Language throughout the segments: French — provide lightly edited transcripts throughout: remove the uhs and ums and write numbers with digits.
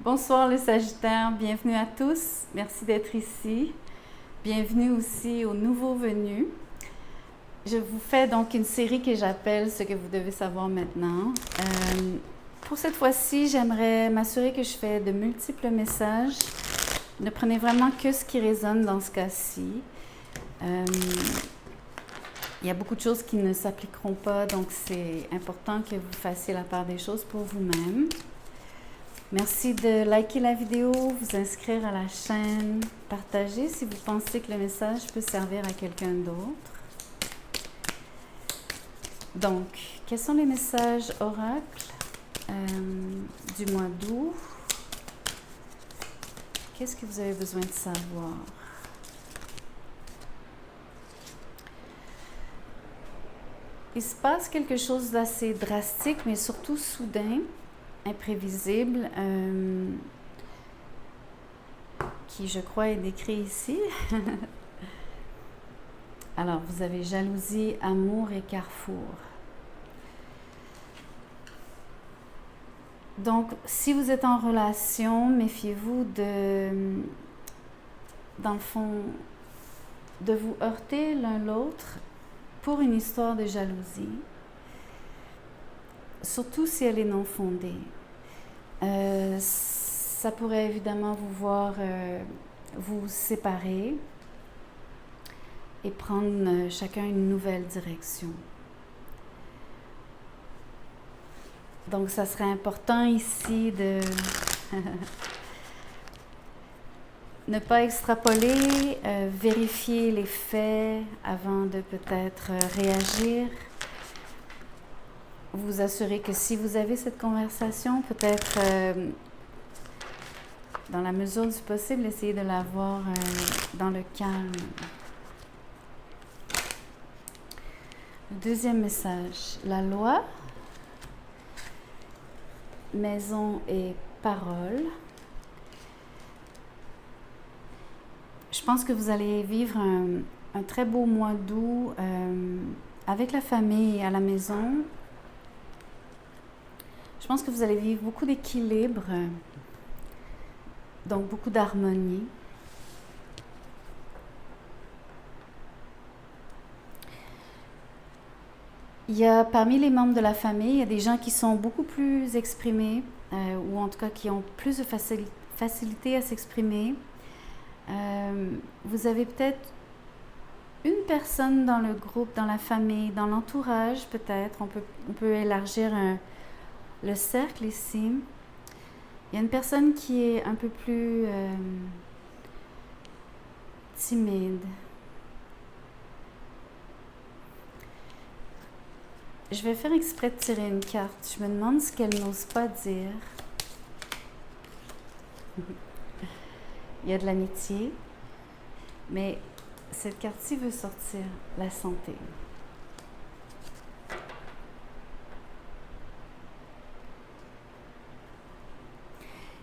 Bonsoir les Sagittaires, bienvenue à tous, merci d'être ici. Bienvenue aussi aux nouveaux venus. Je vous fais donc une série que j'appelle Ce que vous devez savoir maintenant. Pour cette fois-ci, j'aimerais m'assurer que je fais de multiples messages. Ne prenez vraiment que ce qui résonne dans ce cas-ci. Il y a beaucoup de choses qui ne s'appliqueront pas, donc c'est important que vous fassiez la part des choses pour vous-même. Merci de liker la vidéo, vous inscrire à la chaîne, partager si vous pensez que le message peut servir à quelqu'un d'autre. Donc, quels sont les messages oracles du mois d'août? Qu'est-ce que vous avez besoin de savoir? Il se passe quelque chose d'assez drastique, mais surtout soudain, imprévisible, qui, je crois, est décrit ici. Alors, vous avez jalousie, amour et carrefour. Donc, si vous êtes en relation, méfiez-vous dans le fond, de vous heurter l'un l'autre pour une histoire de jalousie, surtout si elle est non fondée. Ça pourrait évidemment vous voir vous séparer et prendre chacun une nouvelle direction. Donc, ça serait important ici de ne pas extrapoler, vérifier les faits avant de peut-être réagir. Vous assurer que si vous avez cette conversation, peut-être dans la mesure du possible, essayez de l'avoir dans le calme. Le deuxième message, la loi, maison et parole. Je pense que vous allez vivre un très beau mois d'août avec la famille à la maison. Je pense que vous allez vivre beaucoup d'équilibre, donc beaucoup d'harmonie. Il y a parmi les membres de la famille, il y a des gens qui sont beaucoup plus exprimés, ou en tout cas qui ont plus de facilité à s'exprimer. Vous avez peut-être une personne dans le groupe, dans la famille, dans l'entourage peut-être. On peut élargir le cercle ici. Il y a une personne qui est un peu plus timide. Je vais faire exprès de tirer une carte. Je me demande ce qu'elle n'ose pas dire. Il y a de l'amitié, mais cette carte-ci veut sortir la santé.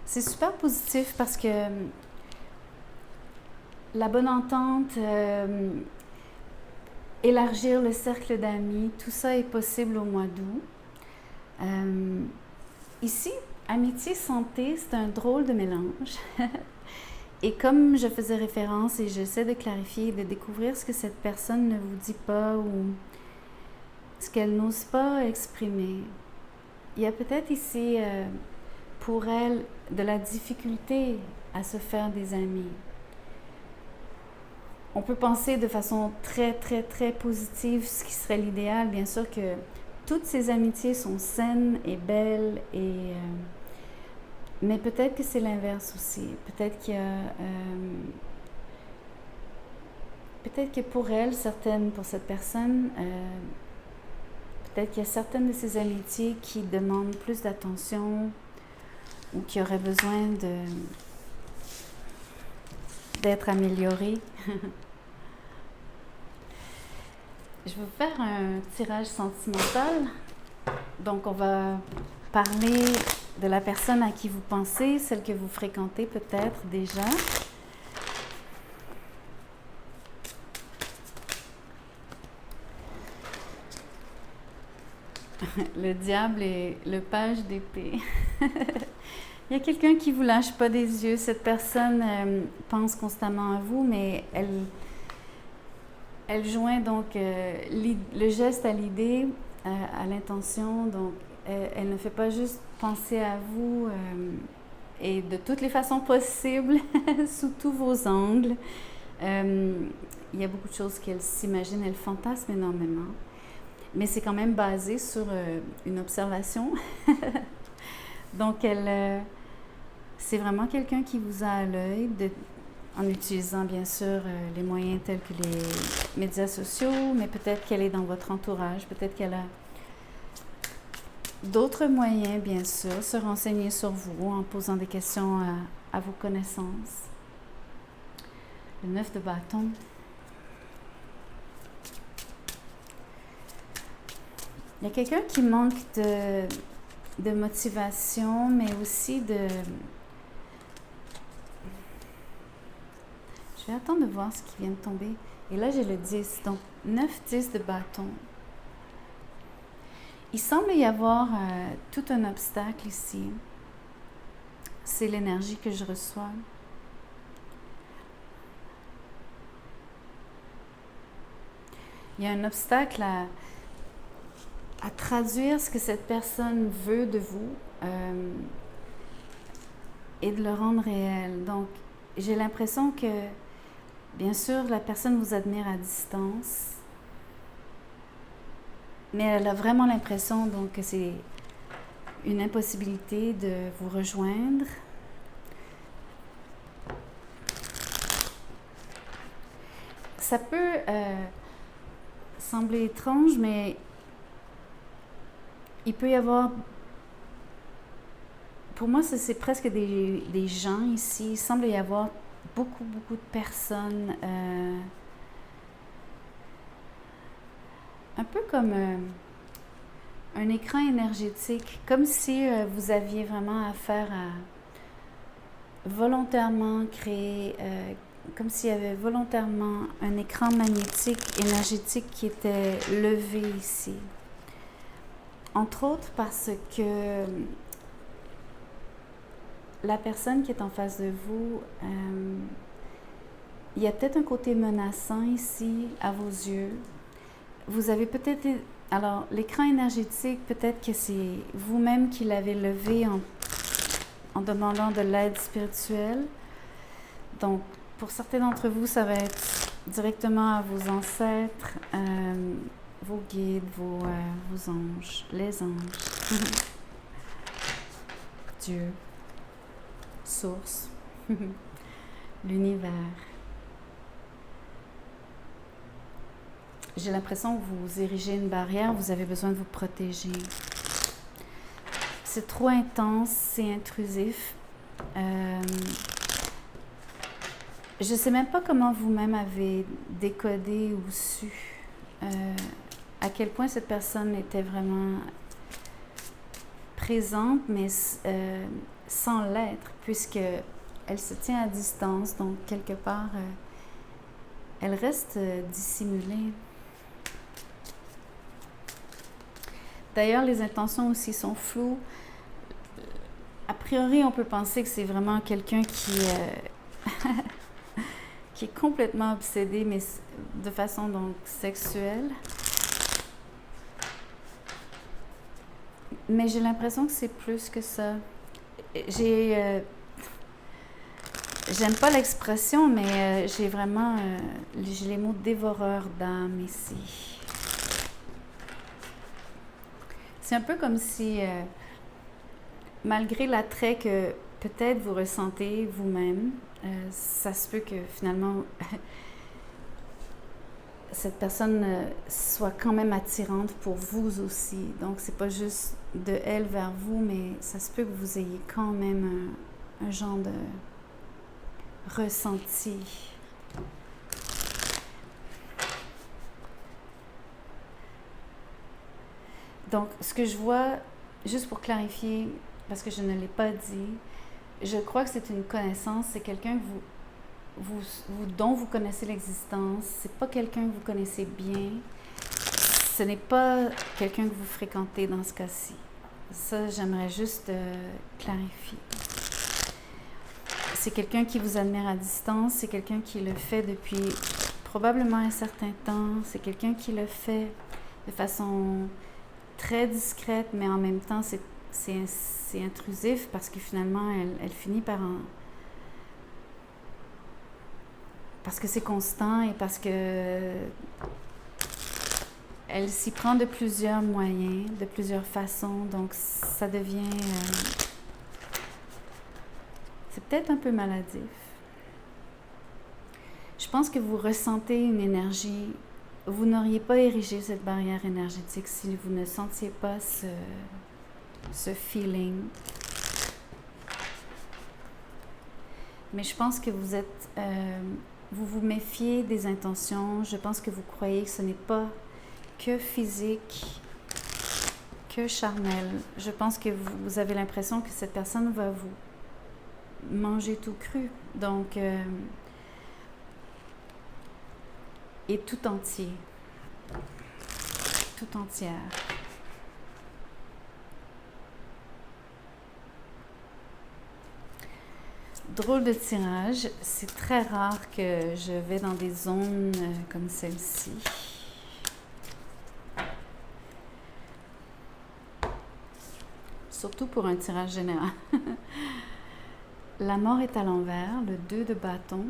C'est super positif parce que la bonne entente, élargir le cercle d'amis, tout ça est possible au mois d'août. Ici, amitié, santé, c'est un drôle de mélange. Et comme je faisais référence et j'essaie de clarifier, de découvrir ce que cette personne ne vous dit pas ou ce qu'elle n'ose pas exprimer, il y a peut-être ici pour elle de la difficulté à se faire des amis. On peut penser de façon très, très, très positive, ce qui serait l'idéal, bien sûr que toutes ces amitiés sont saines et belles, mais peut-être que c'est l'inverse aussi. Peut-être qu'il y a... peut-être que pour elle, pour cette personne, peut-être qu'il y a certaines de ces amitiés qui demandent plus d'attention ou qui auraient besoin d'être améliorées. Je vais vous faire un tirage sentimental. Donc, on va parler de la personne à qui vous pensez, celle que vous fréquentez peut-être déjà. Le diable et le page d'épée. Il y a quelqu'un qui ne vous lâche pas des yeux. Cette personne pense constamment à vous, mais elle joint donc le geste à l'idée, à l'intention. Donc, elle ne fait pas juste penser à vous et de toutes les façons possibles, sous tous vos angles. Il y a beaucoup de choses qu'elle s'imagine, elle fantasme énormément. Mais c'est quand même basé sur une observation. Donc, c'est vraiment quelqu'un qui vous a à l'œil, en utilisant bien sûr les moyens tels que les médias sociaux, mais peut-être qu'elle est dans votre entourage, peut-être qu'elle a d'autres moyens, bien sûr, se renseigner sur vous en posant des questions à vos connaissances. Le 9 de bâton. Il y a quelqu'un qui manque de motivation, mais aussi de... Je vais attendre de voir ce qui vient de tomber. Et là, j'ai le 10. Donc, 9, 10 de bâton. Il semble y avoir tout un obstacle ici. C'est l'énergie que je reçois. Il y a un obstacle à traduire ce que cette personne veut de vous et de le rendre réel. Donc, j'ai l'impression que, bien sûr, la personne vous admire à distance, mais elle a vraiment l'impression donc, que c'est une impossibilité de vous rejoindre. Ça peut sembler étrange, mais il peut y avoir... Pour moi, c'est presque des gens ici. Il semble y avoir beaucoup de personnes... un peu comme un écran énergétique, comme si vous aviez vraiment affaire à volontairement créer, comme s'il y avait volontairement un écran magnétique, énergétique qui était levé ici. Entre autres parce que la personne qui est en face de vous, il y a peut-être un côté menaçant ici à vos yeux. Vous avez peut-être... Alors, l'écran énergétique, peut-être que c'est vous-même qui l'avez levé en demandant de l'aide spirituelle. Donc, pour certains d'entre vous, ça va être directement à vos ancêtres, vos guides, vos anges, les anges, Dieu, source, l'univers. J'ai l'impression que vous érigez une barrière, vous avez besoin de vous protéger. C'est trop intense, c'est intrusif. Je ne sais même pas comment vous-même avez décodé ou su à quel point cette personne était vraiment présente, mais sans l'être, puisqu'elle se tient à distance, donc quelque part, elle reste dissimulée. D'ailleurs, les intentions aussi sont floues. A priori, on peut penser que c'est vraiment quelqu'un qui est complètement obsédé, mais de façon donc sexuelle. Mais j'ai l'impression que c'est plus que ça. J'aime pas l'expression, mais j'ai vraiment j'ai les mots dévoreur d'âme ici. C'est un peu comme si, malgré l'attrait que peut-être vous ressentez vous-même, ça se peut que finalement cette personne soit quand même attirante pour vous aussi. Donc, c'est pas juste de elle vers vous, mais ça se peut que vous ayez quand même un genre de ressenti. Donc, ce que je vois, juste pour clarifier, parce que je ne l'ai pas dit, je crois que c'est une connaissance, c'est quelqu'un que dont vous connaissez l'existence, c'est pas quelqu'un que vous connaissez bien, ce n'est pas quelqu'un que vous fréquentez dans ce cas-ci. Ça, j'aimerais juste clarifier. c'est quelqu'un qui vous admire à distance, c'est quelqu'un qui le fait depuis probablement un certain temps, c'est quelqu'un qui le fait de façon très discrète, mais en même temps, c'est intrusif parce que finalement, elle finit par parce que c'est constant et parce que elle s'y prend de plusieurs moyens, de plusieurs façons, donc ça devient... c'est peut-être un peu maladif. Je pense que vous ressentez une énergie. Vous n'auriez pas érigé cette barrière énergétique si vous ne sentiez pas ce feeling. Mais je pense que vous êtes... vous vous méfiez des intentions. Je pense que vous croyez que ce n'est pas que physique, que charnel. Je pense que vous avez l'impression que cette personne va vous manger tout cru. Donc, et tout entier. Tout entière. Drôle de tirage. C'est très rare que je vais dans des zones comme celle-ci. Surtout pour un tirage général. La mort est à l'envers, le 2 de bâton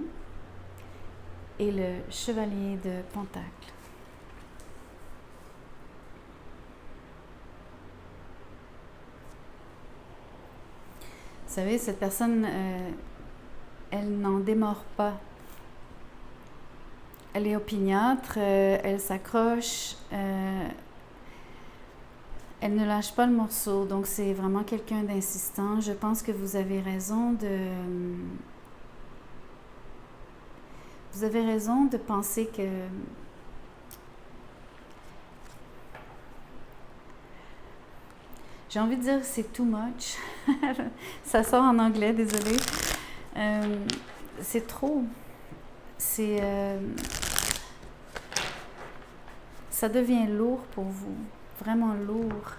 et le chevalier de pentacle. Vous savez, cette personne, elle n'en démord pas. Elle est opiniâtre, elle s'accroche, elle ne lâche pas le morceau, donc c'est vraiment quelqu'un d'insistant. Je pense que vous avez raison de... Vous avez raison de penser que... J'ai envie de dire c'est too much. Ça sort en anglais, désolée. C'est trop. C'est... ça devient lourd pour vous. Vraiment lourd.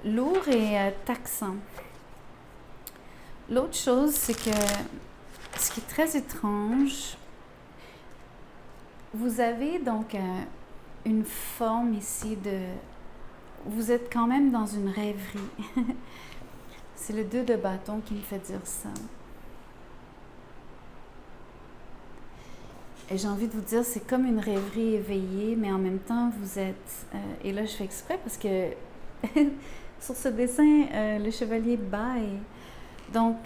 Lourd et taxant. L'autre chose, c'est que ce qui est très étrange, vous avez donc une forme ici de... Vous êtes quand même dans une rêverie. C'est le 2 de bâton qui me fait dire ça. Et j'ai envie de vous dire, c'est comme une rêverie éveillée, mais en même temps, vous êtes... et là, je fais exprès parce que sur ce dessin, le chevalier bâille. Donc,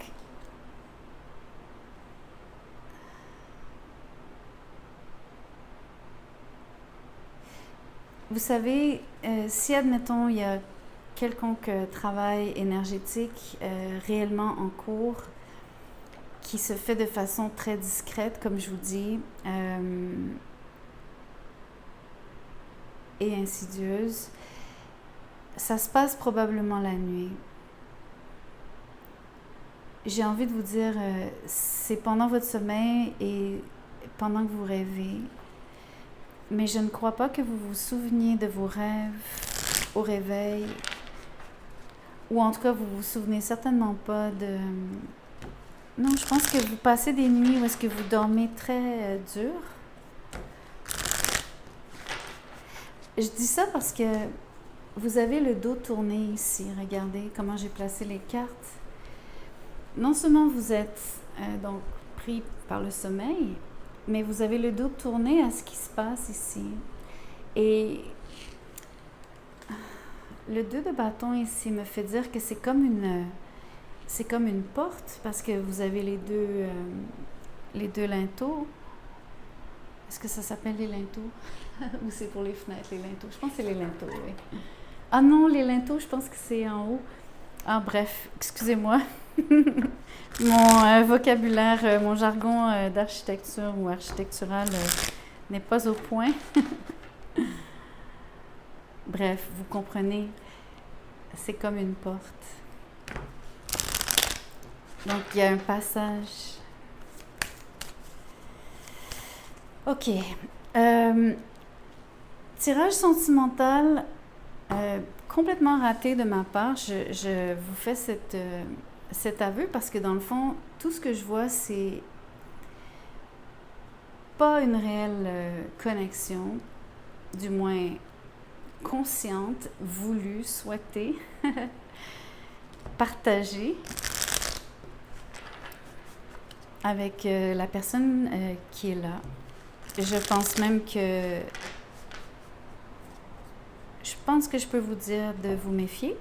vous savez, si, admettons, il y a quelconque travail énergétique réellement en cours, qui se fait de façon très discrète, comme je vous dis, et insidieuse, ça se passe probablement la nuit. J'ai envie de vous dire, c'est pendant votre sommeil et pendant que vous rêvez, mais je ne crois pas que vous vous souveniez de vos rêves au réveil, ou en tout cas, vous vous souvenez certainement pas de... Non, je pense que vous passez des nuits où est-ce que vous dormez très dur. Je dis ça parce que vous avez le dos tourné ici. Regardez comment j'ai placé les cartes. Non seulement vous êtes donc pris par le sommeil, mais vous avez le dos tourné à ce qui se passe ici. Et le 2 de bâton ici me fait dire que c'est comme une porte parce que vous avez les deux linteaux. Est-ce que ça s'appelle les linteaux? Ou c'est pour les fenêtres, les linteaux? Je pense que c'est les linteaux, oui. Ah non, les linteaux, je pense que c'est en haut. Ah bref, excusez-moi. Mon vocabulaire, mon jargon d'architecture ou architectural n'est pas au point. Bref, vous comprenez, c'est comme une porte. Donc, il y a un passage. OK. Tirage sentimental complètement raté de ma part. Je vous fais cet aveu parce que dans le fond, tout ce que je vois, c'est pas une réelle connexion, du moins consciente, voulue, souhaitée, partagée avec la personne qui est là. Je pense même que je peux vous dire de vous méfier.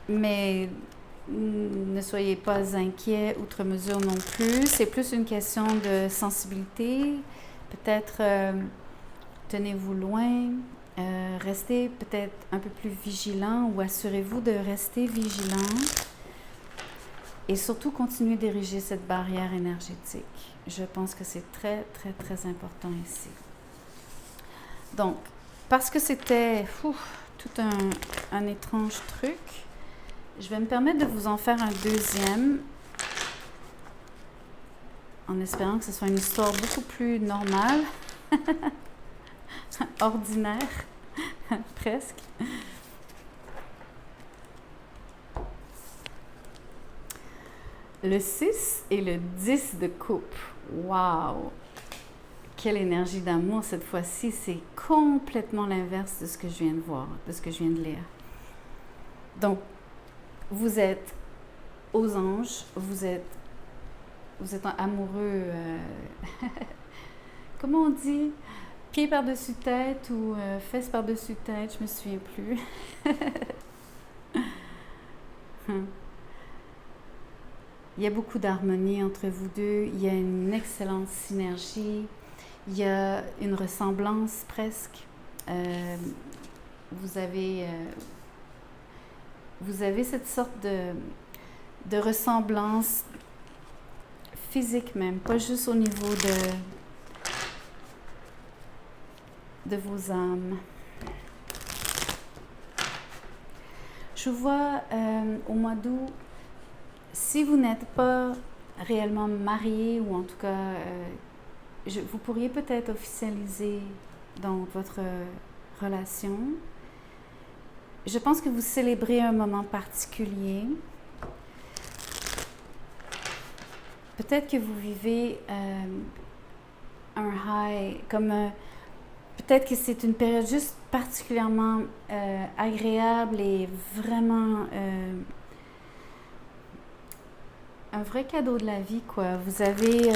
Mais ne soyez pas inquiets outre mesure non plus. C'est plus une question de sensibilité. Peut-être tenez-vous loin. Restez peut-être un peu plus vigilant ou assurez-vous de rester vigilant. Et surtout, continuez d'ériger cette barrière énergétique. Je pense que c'est très, très, très important ici. Donc, parce que c'était tout un étrange truc, je vais me permettre de vous en faire un deuxième, en espérant que ce soit une histoire beaucoup plus normale, ordinaire, presque. Le 6 et le 10 de coupe. Wow! Quelle énergie d'amour cette fois-ci. C'est complètement l'inverse de ce que je viens de voir, de ce que je viens de lire. Donc, vous êtes aux anges, vous êtes amoureux, comment on dit? Pied par-dessus tête ou fesses par-dessus tête, je me souviens plus. Il y a beaucoup d'harmonie entre vous deux, il y a une excellente synergie, il y a une ressemblance presque. Vous avez cette sorte de ressemblance physique même, pas juste au niveau de vos âmes. Je vois au mois d'août, si vous n'êtes pas réellement marié, ou en tout cas, vous pourriez peut-être officialiser dans votre relation. Je pense que vous célébrez un moment particulier. Peut-être que vous vivez un high, comme peut-être que c'est une période juste particulièrement agréable et vraiment un vrai cadeau de la vie, quoi. Vous avez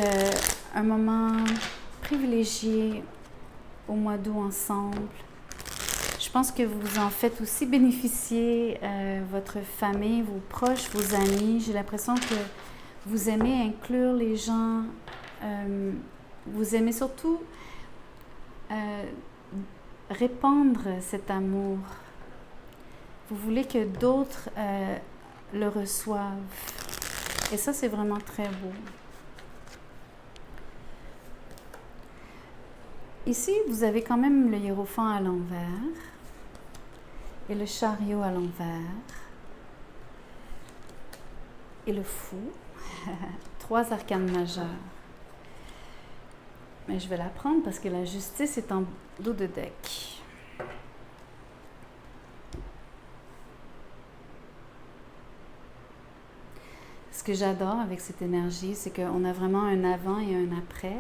un moment privilégié au mois d'août ensemble. Je pense que vous en faites aussi bénéficier votre famille, vos proches, vos amis. J'ai l'impression que vous aimez inclure les gens. Vous aimez surtout répandre cet amour. Vous voulez que d'autres le reçoivent. Et ça, c'est vraiment très beau. Ici, vous avez quand même le hiérophant à l'envers et le chariot à l'envers et le fou. 3 arcanes majeures. Mais je vais la prendre parce que la justice est en dos de deck. Ce que j'adore avec cette énergie, c'est qu'on a vraiment un avant et un après.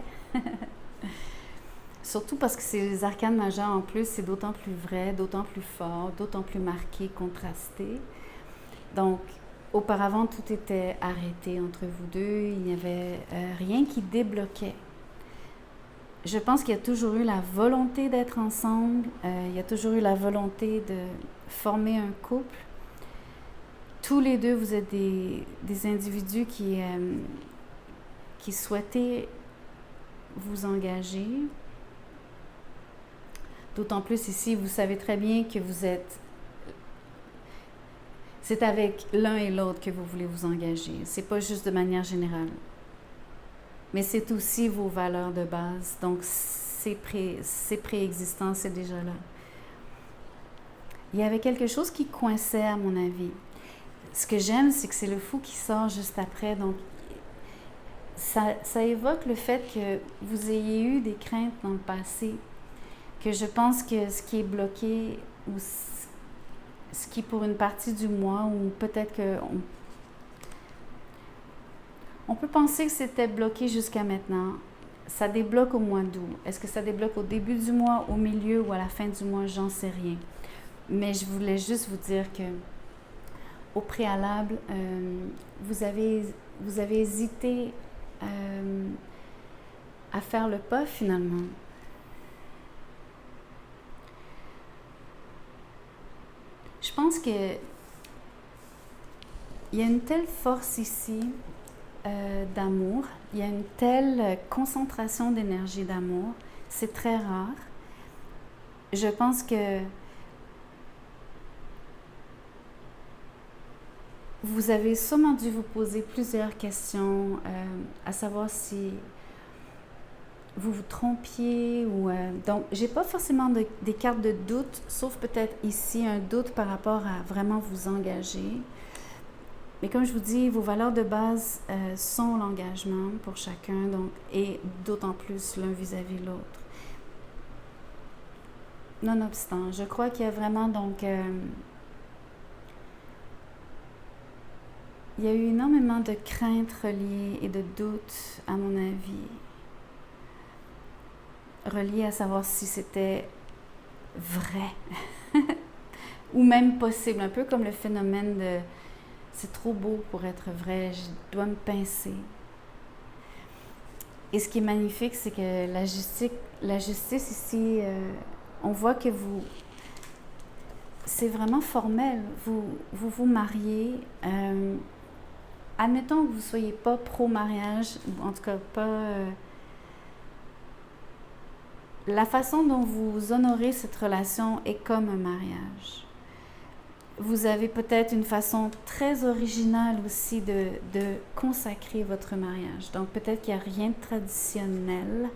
Surtout parce que ces arcanes majeures en plus, c'est d'autant plus vrai, d'autant plus fort, d'autant plus marqué, contrasté. Donc, auparavant, tout était arrêté entre vous deux. Il n'y avait rien qui débloquait. Je pense qu'il y a toujours eu la volonté d'être ensemble. Il y a toujours eu la volonté de former un couple. Tous les deux, vous êtes des individus qui souhaitaient vous engager. D'autant plus ici, vous savez très bien que c'est avec l'un et l'autre que vous voulez vous engager. C'est pas juste de manière générale. Mais c'est aussi vos valeurs de base. Donc, c'est préexistant, c'est déjà là. Il y avait quelque chose qui coinçait, à mon avis. Ce que j'aime, c'est que c'est le fou qui sort juste après. Donc, ça évoque le fait que vous ayez eu des craintes dans le passé. Que je pense que ce qui est bloqué, ou ce qui pour une partie du mois, ou peut-être on peut penser que c'était bloqué jusqu'à maintenant, ça débloque au mois d'août. Est-ce que ça débloque au début du mois, au milieu ou à la fin du mois? J'en sais rien. Mais je voulais juste vous dire que au préalable, vous avez hésité à faire le pas finalement. Je pense que il y a une telle force ici d'amour, il y a une telle concentration d'énergie d'amour, c'est très rare. Je pense que vous avez sûrement dû vous poser plusieurs questions, à savoir si vous vous trompiez ou... donc, j'ai pas forcément des cartes de doute, sauf peut-être ici un doute par rapport à vraiment vous engager. Mais comme je vous dis, vos valeurs de base sont l'engagement pour chacun, donc, et d'autant plus l'un vis-à-vis de l'autre. Nonobstant, je crois qu'il y a vraiment donc... il y a eu énormément de craintes reliées et de doutes, à mon avis, reliées à savoir si c'était vrai ou même possible, un peu comme le phénomène de c'est trop beau pour être vrai, je dois me pincer. Et ce qui est magnifique, c'est que la justice ici, on voit que c'est vraiment formel, vous mariez. Admettons que vous ne soyez pas pro-mariage, en tout cas pas... la façon dont vous honorez cette relation est comme un mariage. Vous avez peut-être une façon très originale aussi de consacrer votre mariage. Donc peut-être qu'il n'y a rien de traditionnel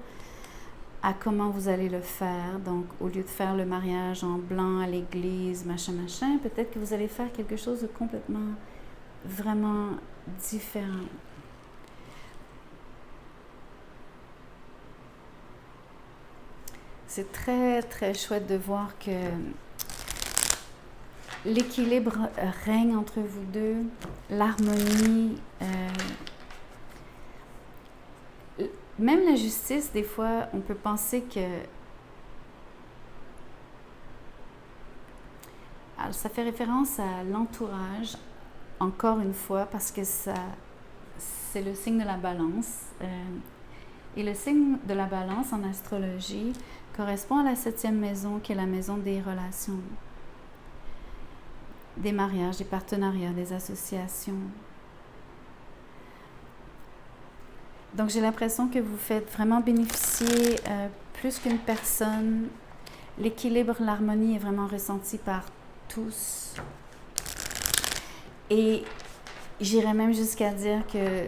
à comment vous allez le faire. Donc au lieu de faire le mariage en blanc à l'église, machin, peut-être que vous allez faire quelque chose de complètement, vraiment différent. C'est très, très chouette de voir que l'équilibre règne entre vous deux, l'harmonie, même la justice, des fois, on peut penser que... Alors, ça fait référence à l'entourage, encore une fois, parce que c'est le signe de la balance. Et le signe de la balance en astrologie correspond à la 7e maison, qui est la maison des relations, des mariages, des partenariats, des associations. Donc, j'ai l'impression que vous faites vraiment bénéficier plus qu'une personne. L'équilibre, l'harmonie est vraiment ressenti par tous. Et j'irais même jusqu'à dire que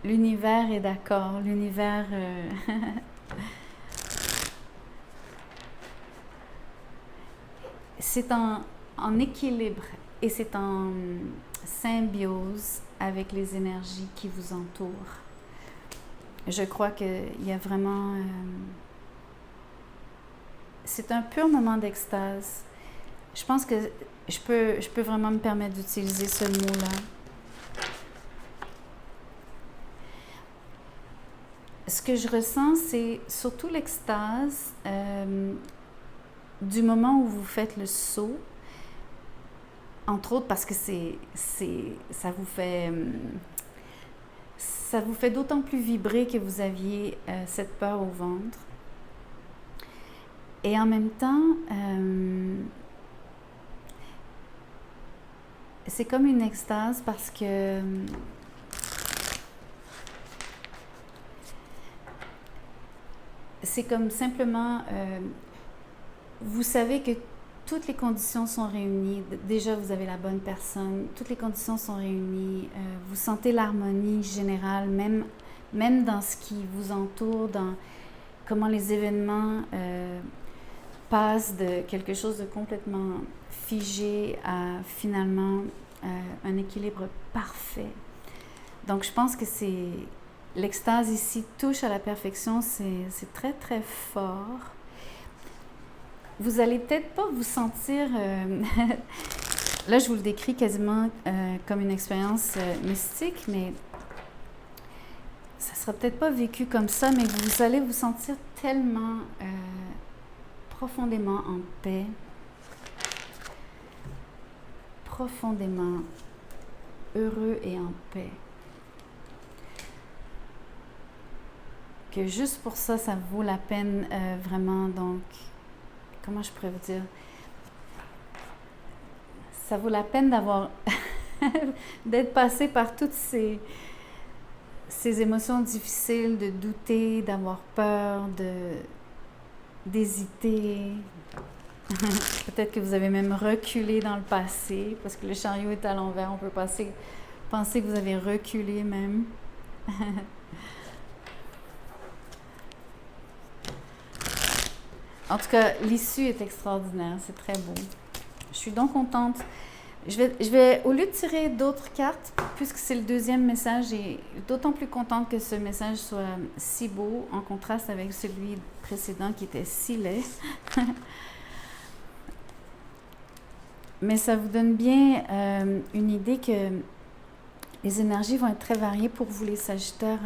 l'univers est d'accord. L'univers... c'est en équilibre et c'est en symbiose avec les énergies qui vous entourent. Je crois qu'il y a vraiment... c'est un pur moment d'extase. Je pense que je peux vraiment me permettre d'utiliser ce mot-là. Ce que je ressens, c'est surtout l'extase du moment où vous faites le saut, entre autres parce que ça vous fait d'autant plus vibrer que vous aviez cette peur au ventre. Et en même temps, c'est comme une extase parce que c'est comme simplement, vous savez que toutes les conditions sont réunies. Déjà, vous avez la bonne personne. Toutes les conditions sont réunies. Vous sentez l'harmonie générale, même dans ce qui vous entoure, dans comment les événements passent de quelque chose de complètement figé à finalement un équilibre parfait. Donc, je pense que l'extase ici touche à la perfection. C'est très, très fort. vous allez peut-être pas vous sentir... là, je vous le décris quasiment comme une expérience mystique, mais ça sera peut-être pas vécu comme ça, mais vous allez vous sentir tellement profondément en paix, profondément heureux et en paix, que juste pour ça, ça vaut la peine vraiment. Donc, comment je pourrais vous dire? Ça vaut la peine d'avoir d'être passé par toutes ces émotions difficiles, de douter, d'avoir peur, d'hésiter. Peut-être que vous avez même reculé dans le passé, parce que le chariot est à l'envers. On peut penser que vous avez reculé même. En tout cas, l'issue est extraordinaire. C'est très beau. Je suis donc contente. Je vais, au lieu de tirer d'autres cartes, puisque c'est le deuxième message, et d'autant plus contente que ce message soit si beau, en contraste avec celui précédent qui était si laid. Mais ça vous donne bien une idée que les énergies vont être très variées pour vous, les Sagittaires,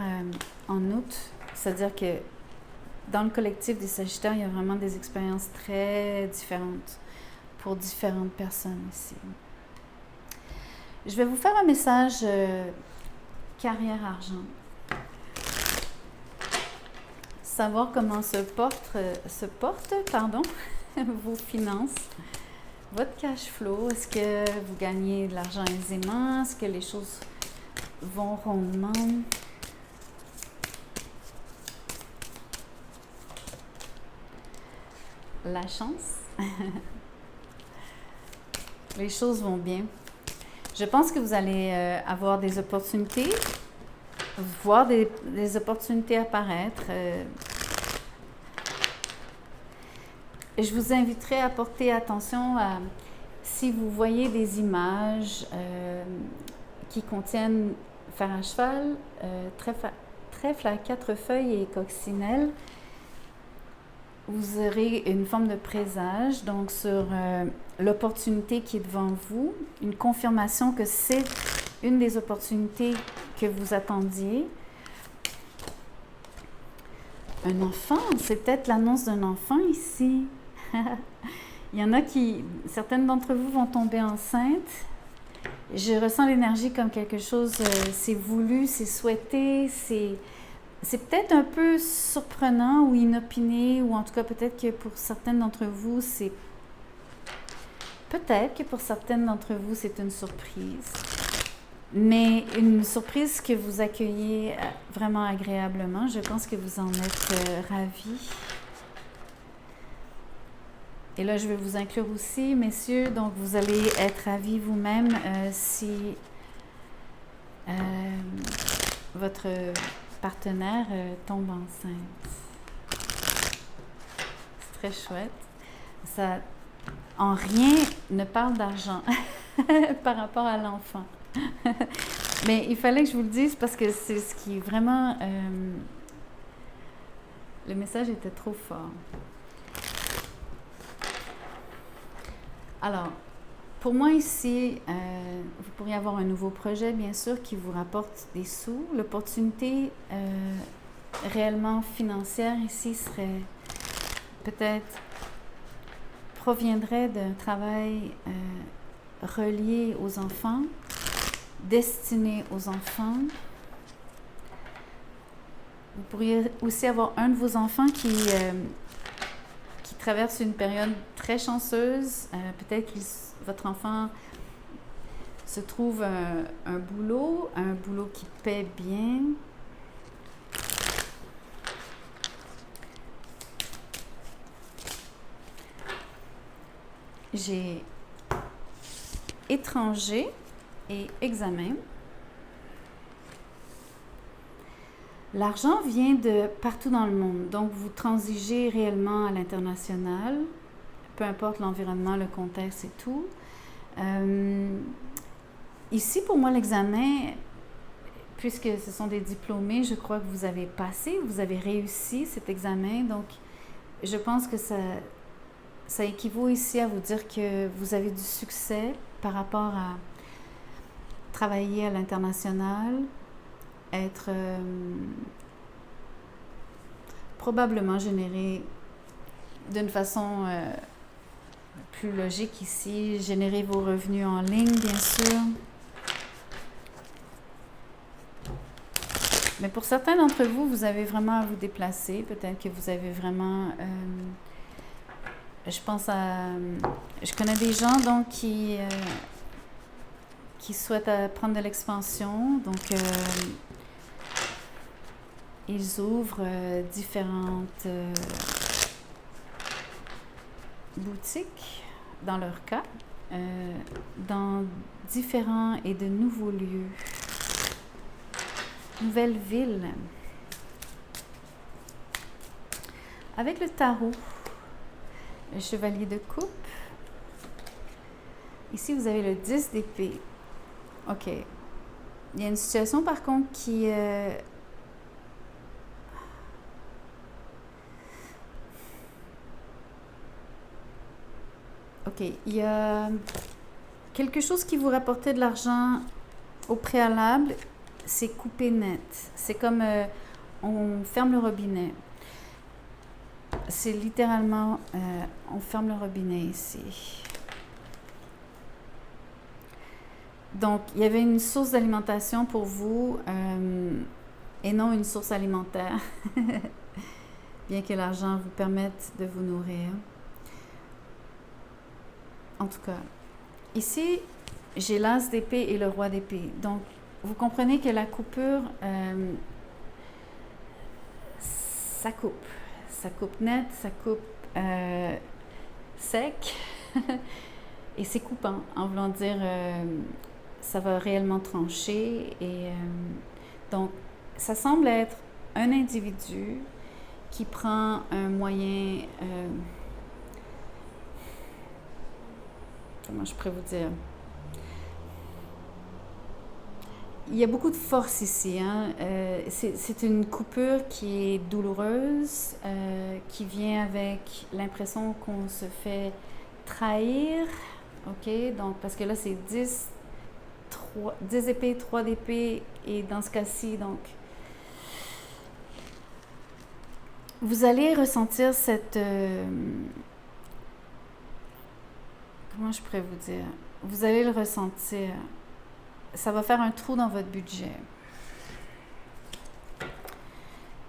en août. C'est-à-dire que dans le collectif des Sagittaires, il y a vraiment des expériences très différentes pour différentes personnes ici. Je vais vous faire un message carrière-argent. Savoir comment se portent vos finances. Votre cash flow, est-ce que vous gagnez de l'argent aisément? Est-ce que les choses vont rondement? La chance. Les choses vont bien. Je pense que vous allez avoir des opportunités, voir des opportunités apparaître. Je vous inviterai à porter attention à si vous voyez des images qui contiennent fer à cheval, trèfle à 4 feuilles et coccinelle. Vous aurez une forme de présage, donc sur l'opportunité qui est devant vous, une confirmation que c'est une des opportunités que vous attendiez. Un enfant, c'est peut-être l'annonce d'un enfant ici. Il y en a certaines d'entre vous vont tomber enceintes. Je ressens l'énergie comme quelque chose, c'est voulu, c'est souhaité, c'est peut-être un peu surprenant ou inopiné, ou en tout cas peut-être que pour certaines d'entre vous, c'est une surprise. Mais une surprise que vous accueillez vraiment agréablement. Je pense que vous en êtes ravis. Et là, je vais vous inclure aussi, messieurs. Donc, vous allez être ravis vous-même si votre partenaire tombe enceinte. C'est très chouette. Ça, en rien, ne parle d'argent par rapport à l'enfant. Mais il fallait que je vous le dise parce que c'est ce qui est vraiment... le message était trop fort. Alors, pour moi ici, vous pourriez avoir un nouveau projet, bien sûr, qui vous rapporte des sous. L'opportunité réellement financière ici serait peut-être proviendrait d'un travail relié aux enfants, destiné aux enfants. Vous pourriez aussi avoir un de vos enfants qui traverse une période très chanceuse. Peut-être que votre enfant se trouve un boulot qui paie bien. J'ai étranger et examen. L'argent vient de partout dans le monde, donc vous transigez réellement à l'international, peu importe l'environnement, le contexte et tout. Ici, pour moi, l'examen, puisque ce sont des diplômés, je crois que vous avez passé, vous avez réussi cet examen, donc je pense que ça équivaut ici à vous dire que vous avez du succès par rapport à travailler à l'international, être probablement générer d'une façon plus logique ici, générer vos revenus en ligne, bien sûr. Mais pour certains d'entre vous, vous avez vraiment à vous déplacer. Peut-être que vous avez vraiment... je pense à... Je connais des gens donc qui souhaitent prendre de l'expansion. Donc, ils ouvrent différentes boutiques, dans leur cas, dans différents et de nouveaux lieux. Nouvelle ville. Avec le tarot, le chevalier de coupe. Ici, vous avez le 10 d'épée. OK. Il y a une situation, par contre, qui... OK. Il y a quelque chose qui vous rapportait de l'argent au préalable. C'est coupé net. C'est comme on ferme le robinet. C'est littéralement, on ferme le robinet ici. Donc, il y avait une source d'alimentation pour vous et non une source alimentaire, bien que l'argent vous permette de vous nourrir. En tout cas, ici, j'ai l'as d'épée et le roi d'épée. Donc, vous comprenez que la coupure, ça coupe. Ça coupe net, ça coupe sec. Et c'est coupant, en voulant dire, ça va réellement trancher. Et donc, ça semble être un individu qui prend un moyen... comment je pourrais vous dire? Il y a beaucoup de force ici. Hein? C'est une coupure qui est douloureuse, qui vient avec l'impression qu'on se fait trahir. OK? Donc, parce que là, c'est 10 épées, 3 d'épée. Et dans ce cas-ci, donc, vous allez ressentir cette... comment je pourrais vous dire? Vous allez le ressentir. Ça va faire un trou dans votre budget.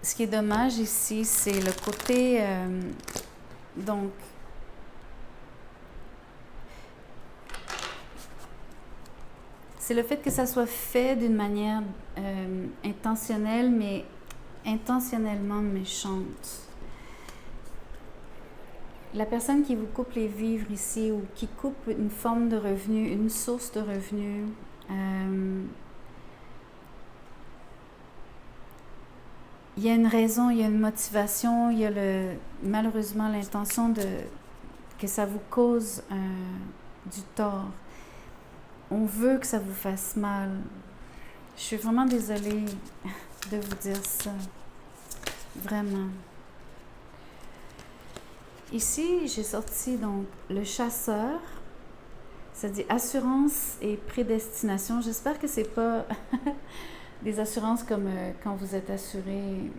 Ce qui est dommage ici, c'est le côté... donc, c'est le fait que ça soit fait d'une manière intentionnelle, mais intentionnellement méchante. La personne qui vous coupe les vivres ici ou qui coupe une forme de revenu, une source de revenu, il y a une raison, il y a une motivation, il y a malheureusement l'intention que ça vous cause du tort. On veut que ça vous fasse mal. Je suis vraiment désolée de vous dire ça. Vraiment. Ici, j'ai sorti donc le chasseur. Ça dit assurance et prédestination. J'espère que c'est pas des assurances comme quand vous êtes assuré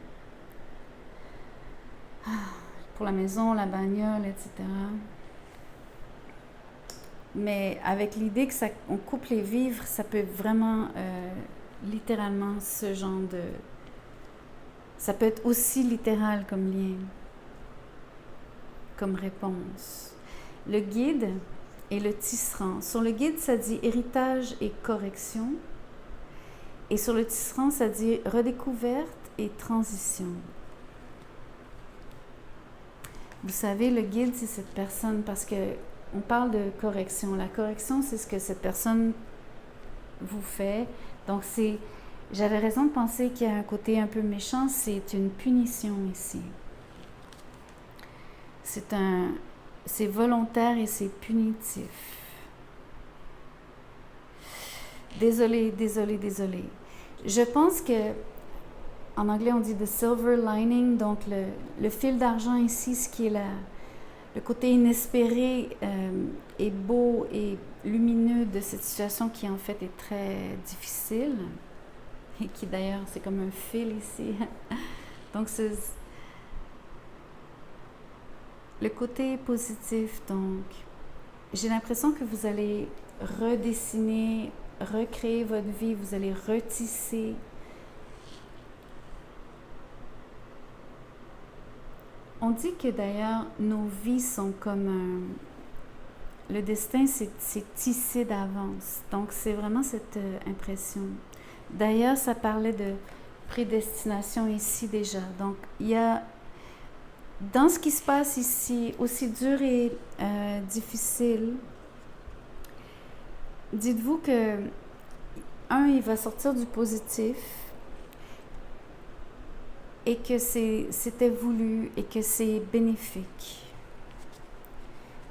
pour la maison, la bagnole, etc. Mais avec l'idée que on coupe les vivres, ça peut être vraiment littéralement ce genre de... Ça peut être aussi littéral comme lien, comme réponse. Le guide et le tisserand. Sur le guide, ça dit héritage et correction. Et sur le tisserand, ça dit redécouverte et transition. Vous savez, le guide, c'est cette personne, parce que on parle de correction. La correction, c'est ce que cette personne vous fait. Donc, j'avais raison de penser qu'il y a un côté un peu méchant. C'est une punition ici. C'est volontaire et c'est punitif. Désolée. Je pense que, en anglais, on dit the silver lining, donc le fil d'argent ici, ce qui est le côté inespéré et beau et lumineux de cette situation qui en fait est très difficile et qui d'ailleurs c'est comme un fil ici. Donc c'est le côté positif. Donc j'ai l'impression que vous allez redessiner, recréer votre vie, vous allez retisser. On dit que d'ailleurs nos vies sont comme le destin, c'est tissé d'avance. Donc c'est vraiment cette impression. D'ailleurs, ça parlait de prédestination ici déjà. Donc il y a dans ce qui se passe ici, aussi dur et difficile, dites-vous que, il va sortir du positif et que c'était voulu et que c'est bénéfique.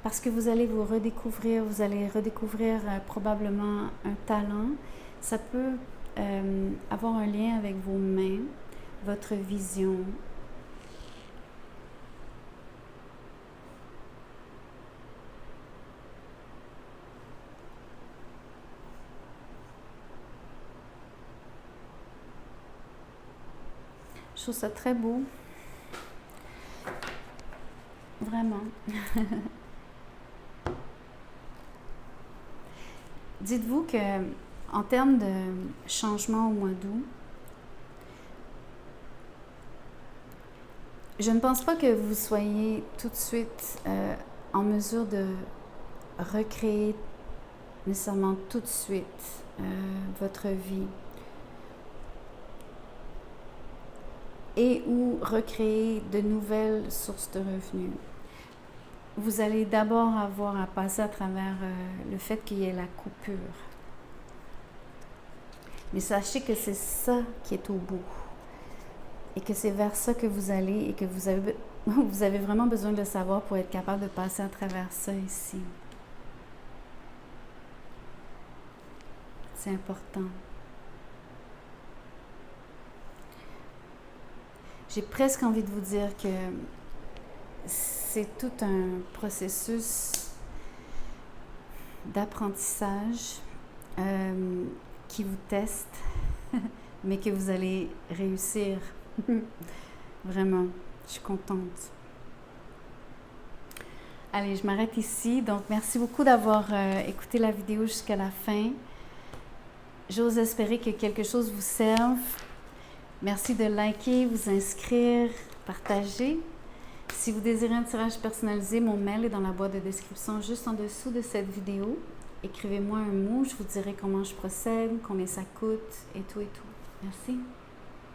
Parce que vous allez vous redécouvrir, probablement un talent. Ça peut avoir un lien avec vos mains, votre vision. Je trouve ça très beau. Vraiment. Dites-vous que, en termes de changement au mois d'août, je ne pense pas que vous soyez tout de suite en mesure de recréer nécessairement tout de suite votre vie. Et ou recréer de nouvelles sources de revenus. Vous allez d'abord avoir à passer à travers le fait qu'il y ait la coupure. Mais sachez que c'est ça qui est au bout. Et que c'est vers ça que vous allez et que vous avez vraiment besoin de le savoir pour être capable de passer à travers ça ici. C'est important. J'ai presque envie de vous dire que c'est tout un processus d'apprentissage qui vous teste, mais que vous allez réussir. Vraiment, je suis contente. Allez, je m'arrête ici. Donc, merci beaucoup d'avoir écouté la vidéo jusqu'à la fin. J'ose espérer que quelque chose vous serve. Merci de liker, vous inscrire, partager. Si vous désirez un tirage personnalisé, mon mail est dans la boîte de description juste en dessous de cette vidéo. Écrivez-moi un mot, je vous dirai comment je procède, combien ça coûte et tout et tout. Merci.